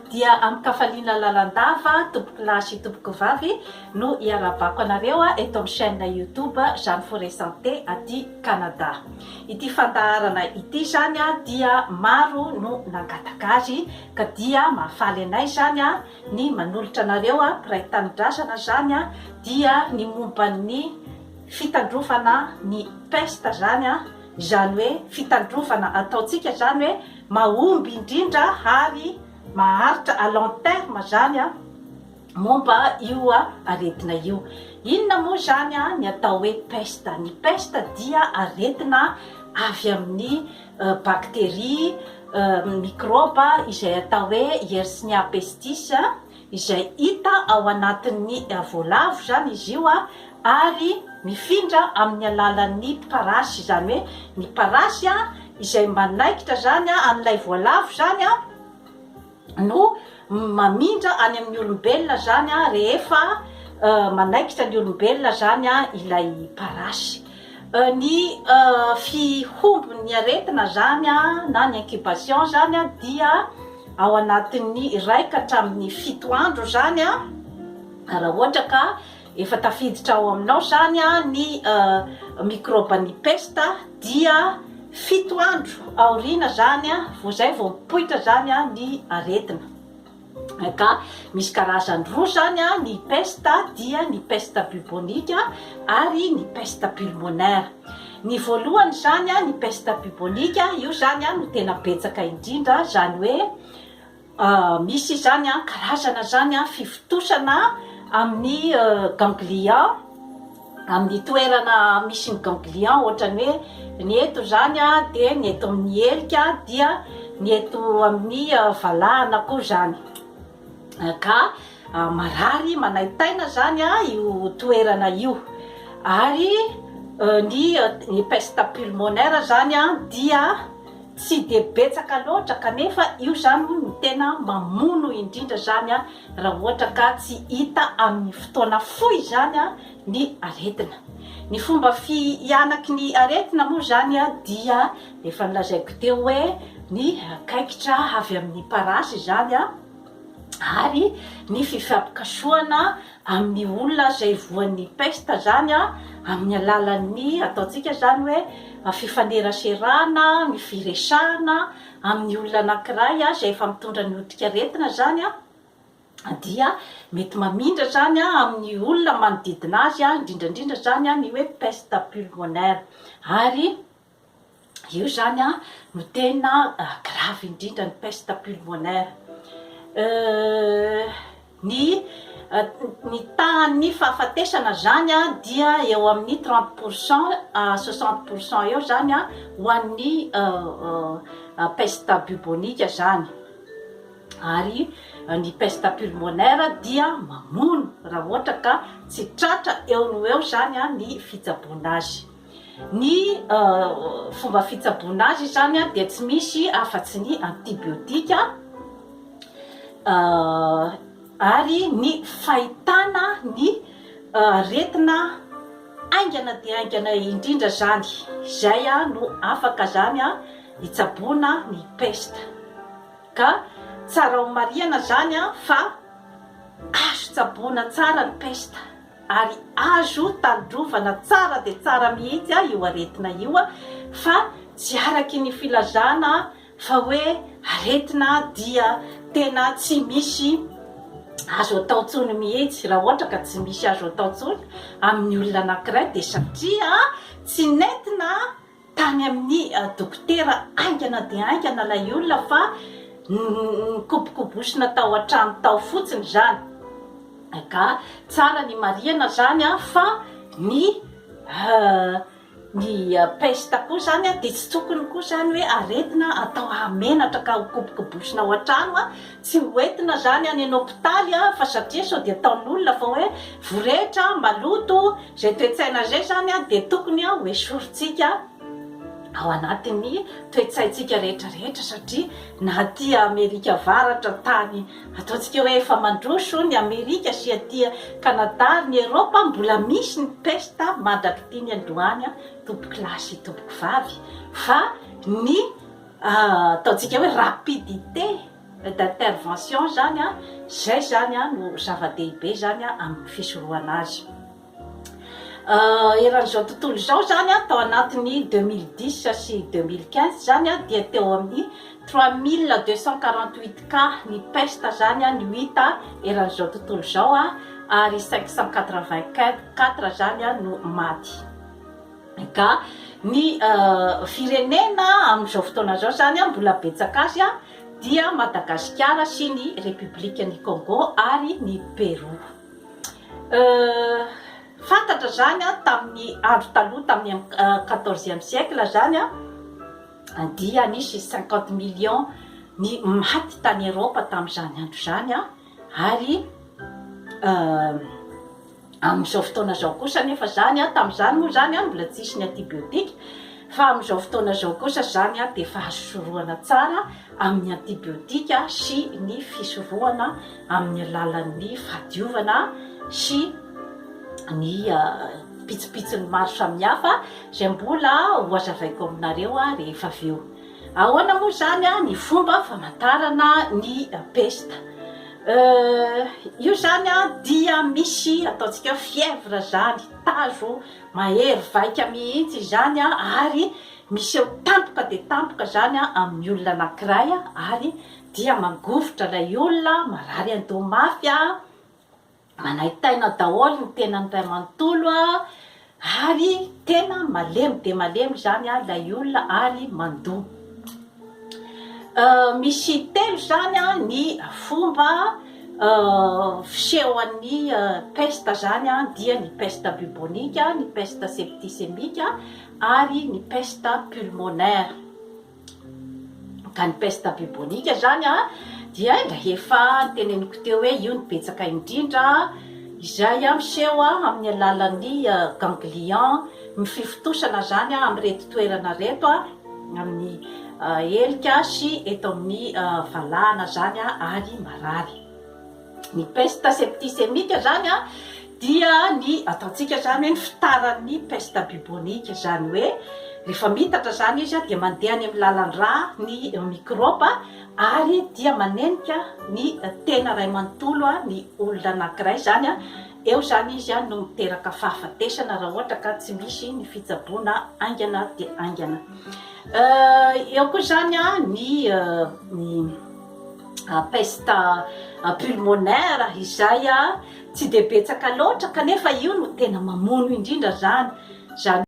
dia amin'ny kafaliana lalandava tompoko lahy sy tompoko vavy no hiarabako anareo eto amin'ny chaîne YouTube Jeanne Forêt Santé aty Canada. Ity fandaharana ity zany dia maro no nangataka azy ka dia mahafaly anay zany ny manolotra anareo mpiray tanidrasana zany dia ny momba ny fitandrofana ny peste zany zany hoe fitandrofana ataotsika zany hoe mahomby indrindra ary maharitra à long terme zany momba io aretina io. Inona moa zany ny atao hoe peste? Ny peste dia aretina avy amin'ny bakteria mikroba izay atao hoe Yersinia pestis izay hita ao anatin'ny voalavo zany izy io ary mifindra amin'ny alalan'ny parasy zany hoe ny parasy izay manaikitra zany amin'ilay voalavo zany no mamindra any amin'ny olombelona zany rehefa manaikitra ny olombelona zany ilay parasy. Ny fihombon'ny aretina zany na ny incubation zany dia ao anatin'ny 1 ka hatramin'ny 7 andro zany raha ohatra ka efa tafiditra ao aminao zany ny mikroban'ny peste dia 7 andro aoriana zany vao zay vao mipoitra zany ny aretina. Ka misy karazany roa zany ny peste dia ny peste bubonique ary ny peste pulmonaire. Ny voalohany zany ny peste bubonique io zany no tena betsaka indrindra zany hoe misy zany karazana zany fivitosana amin'ny ganglion amin'ny toerana misy ny ganglion ohatrany hoe ny eto zany dia ny eto amin'ny helika dia ny eto amin'ny valahana koa zany ka marary manaitaina zany io toerana io. Ary ny peste pulmonaire zany dia tsy de betsaka loatra kanefa io zany no tena mamono indrindra zany raha ohatra ka tsy hita amin'ny fotoana fohy zany ny aretina. Ny fomba fianaky ny aretina moa zany dia efa nilazaiko teo hoe ny kaikitra avy amin'ny parasy zany ary ny fifampikasoana amin'ny olona zay voan'ny peste zany amin'ny alalan'ny ataotsika zany hoe fifaneraserana, ny firesahana amin'ny olona anankiray zay efa mitondra ny otrikaretina zany dia mety mamindra zany amin'ny olona manodidina azy indrindrandrindra zany ny hoe peste pulmonaire. Ary io zany no tena grave indrindra ny peste pulmonaire. Ny tahan'ny fahafatesana zany dia eo amin'ny 30% à 60% eo zany ho an'ny peste bubonique zany. Ary ny peste pulmonaire dia mamono raha ohatra ka tsy tratra eo no eo zany ny fitsaboana azy. Ny fomba fitsaboana azy zany dia tsy misy afa-tsy ny antibiotika ary ny fahitana ny aretina aingana dia aingana indrindra zany zay no afaka zany hitsaboana ny peste. Ka tsara ho marihana zany fa azo tsaboana tsara ny peste ary azo tandrovana tsara de tsara mihitsy io aretina io fa tsy araky ny filazana fa hoe aretina dia tena tsy misy azo atao tsony mihitsy. Raha ohatra ka tsy misy azo atao tsony amin'ny olona anankiray de satria tsy nentina tany amin'ny dokotera aingana de aingana ilay olona fa nikobokobosina tao an-trano tao fotsiny zany. Ka tsara ny marihana zany fa ny peste koa zany de tsy tokony koa zany hoe aretina atao hamenatra ka hikobokobosina ao an-trano tsy hoentina zany any hôpitaly fa satria sao de ataon'olona fa hoe vorehitra maloto zay toe-tsaina zay zany de tokony hoesorintsika ao anatin'ny toe-tsaintsika rehetrarehetra satria na aty Amerika avaratra tany ataontsika hoe efa mandroso ny Amerika sy aty Canada ny Europe mbola misy ny peste mandrakity ny androany tompoko lahy sy tompoko vavy fa ny ataontsika hoe rapidité d'intervention zany a zay zany a no zava-dehibe zany a amin'ny fisorohana azy. Eran'izao tontolo izao zany a tao anatin'ny 2010 sy 2015 zany a dia teo amin'ny 3248 cas ny peste zany a no hita eran'izao tontolo izao a ary 584 zany a no maty. Ka ny firenena amin'izao fotoana zao zany a mbola betsaka azy a dia Madagasikara sy ny République ny Congo ary ny Pérou. Fantatra zany a tamin'ny andro taloha tamin'ny 14e siècle zany a dia nisy 50 millions ny maty tany Eropa tamin'izany andro zany a ary amin'izao fotoana zao kosa nefa zany a tamin'izany moa zany a mbola tsisy ny antibiotika fa amin'izao fotoana zao kosa zany a dia fahasorohana tsara amin'ny antibiotika sy ny fisorohana amin'ny alalan'ny fahadiovana sy ny pitsopitsony maro samihafa zay mbola hoazavaiko aminareo a rehefa avy eo. Ahoana moa zany a ny fomba famantarana ny peste. Io zany a dia misy ataontsika fièvre zany, tazo mahery vaika mihitsy zany a ary misy eo tampoka dia tampoka zany a amin'ny olona anankiray ary dia mangovotra ilay olona, marary andomafy a, manaitaina daholo ny tenan'iray manontolo a ary tena malemy dia malemy zany a ilay olona ary mandoa. Misy telo zany a ny fomba fisehoan'ny peste zany a dia ny peste bubonique, ny peste septicémique ary ny peste pulmonaire. Ka ny peste bubonique zany a dia efa teneniko teo hoe io ny betsaka indrindra izay miseho amin'ny alalan'ny ganglion, mififitosana zany amin'ny reto toerana reto amin'ny elika sy eto amin'ny valahana zany ary marary. Ny peste septicémique zany dia ny ataontsika zany hoe ny fitaran'ny peste bubonique zany hoe rehefa mitatra zany izy dia mandeha any amin'ny lalan-drà ny microbe ary dia manenika ny tena iray manontolo ny olona anankiray zany eo zany izy no miteraka fahafatesana raha ohatra ka tsy misy ny fitsaboana aingana dia aingana. Eo koa zany ny peste pulmonaire izay tsy dia betsaka loatra kanefa io no tena mamono indrindra zany.